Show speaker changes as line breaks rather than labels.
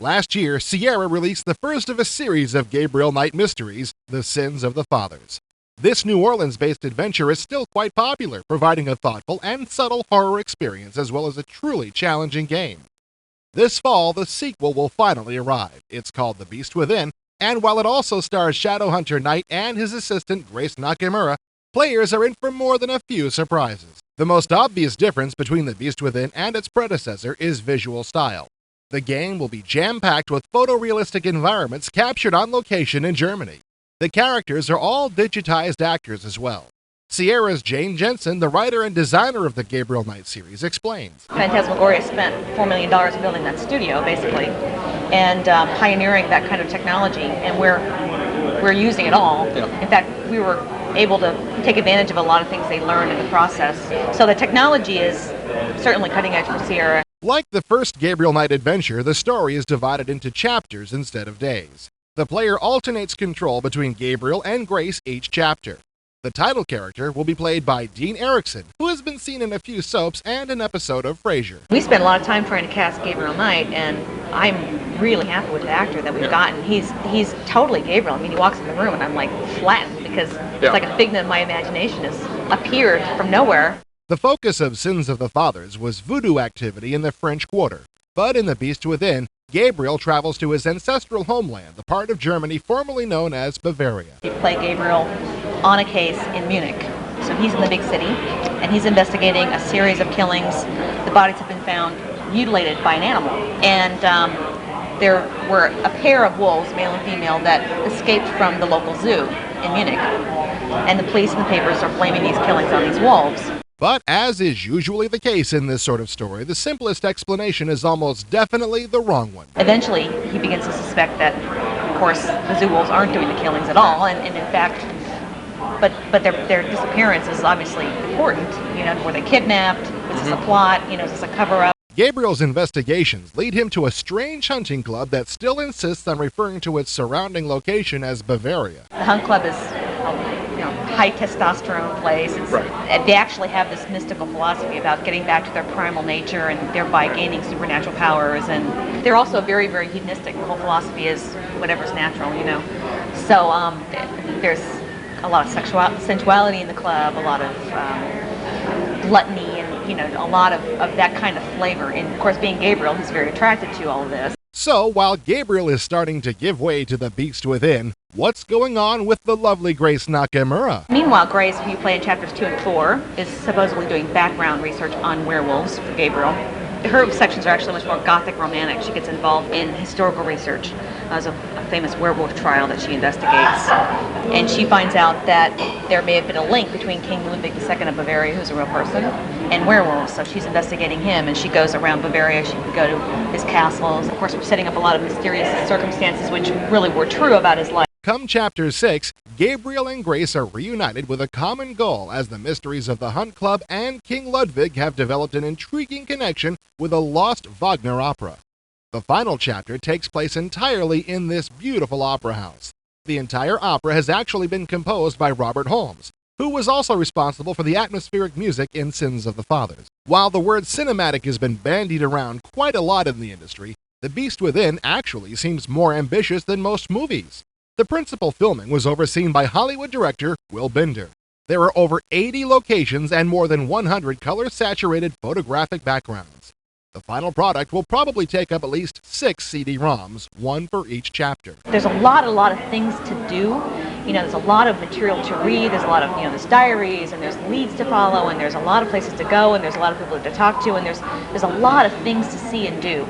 Last year, Sierra released the first of a series of Gabriel Knight mysteries, The Sins of the Fathers. This New Orleans-based adventure is still quite popular, providing a thoughtful and subtle horror experience as well as a truly challenging game. This fall, the sequel will finally arrive. It's called The Beast Within, and while it also stars Shadowhunter Knight and his assistant Grace Nakamura, players are in for more than a few surprises. The most obvious difference between The Beast Within and its predecessor is visual style. The game will be jam-packed with photorealistic environments captured on location in Germany. The characters are all digitized actors as well. Sierra's Jane Jensen, the writer and designer of the Gabriel Knight series, explains.
Phantasmagoria spent $4 million building that studio, basically, and pioneering that kind of technology, and we're using it all. Yeah. In fact, we were able to take advantage of a lot of things they learned in the process. So the technology is certainly cutting edge for Sierra.
Like the first Gabriel Knight adventure, the story is divided into chapters instead of days. The player alternates control between Gabriel and Grace each chapter. The title character will be played by Dean Erickson, who has been seen in a few soaps and an episode of Frasier.
We spent a lot of time trying to cast Gabriel Knight, and I'm really happy with the actor that we've gotten. He's totally Gabriel. I mean, he walks in the room and I'm like flattened because it's like a figment of my imagination has appeared from nowhere.
The focus of Sins of the Fathers was voodoo activity in the French Quarter, but in The Beast Within, Gabriel travels to his ancestral homeland, the part of Germany formerly known as Bavaria.
You play Gabriel on a case in Munich. So he's in the big city, and he's investigating a series of killings. The bodies have been found mutilated by an animal. And there were a pair of wolves, male and female, that escaped from the local zoo in Munich. And the police and the papers are blaming these killings on these wolves.
But as is usually the case in this sort of story, the simplest explanation is almost definitely the wrong one.
Eventually, he begins to suspect that, of course, the zoo wolves aren't doing the killings at all, and in fact, but their disappearance is obviously important. You know, were they kidnapped? Is this a plot? You know, is this a cover-up?
Gabriel's investigations lead him to a strange hunting club that still insists on referring to its surrounding location as Bavaria.
The hunt club is high testosterone place. They actually have this mystical philosophy about getting back to their primal nature and thereby gaining supernatural powers. And they're also very, very hedonistic. The whole philosophy is whatever's natural, you know. So there's a lot of sensuality in the club, a lot of gluttony, and a lot of that kind of flavor. And of course, being Gabriel, he's very attracted to all of this.
So, while Gabriel is starting to give way to the Beast Within, what's going on with the lovely Grace Nakamura?
Meanwhile, Grace, who you play in chapters 2 and 4, is supposedly doing background research on werewolves for Gabriel. Her sections are actually much more gothic romantic. She gets involved in historical research. There's a famous werewolf trial that she investigates. And she finds out that there may have been a link between King Ludwig II of Bavaria, who's a real person, and werewolves. So she's investigating him, and she goes around Bavaria. She would go to his castles. Of course, we're setting up a lot of mysterious circumstances which really were true about his life.
Come Chapter 6, Gabriel and Grace are reunited with a common goal as the mysteries of the Hunt Club and King Ludwig have developed an intriguing connection with a lost Wagner opera. The final chapter takes place entirely in this beautiful opera house. The entire opera has actually been composed by Robert Holmes, who was also responsible for the atmospheric music in Sins of the Fathers. While the word cinematic has been bandied around quite a lot in the industry, The Beast Within actually seems more ambitious than most movies. The principal filming was overseen by Hollywood director Will Binder. There are over 80 locations and more than 100 color-saturated photographic backgrounds. The final product will probably take up at least 6 CD-ROMs, one for each chapter.
There's a lot of things to do. There's a lot of material to read. There's a lot of, there's diaries, and there's leads to follow, and there's a lot of places to go, and there's a lot of people to talk to, and there's a lot of things to see and do.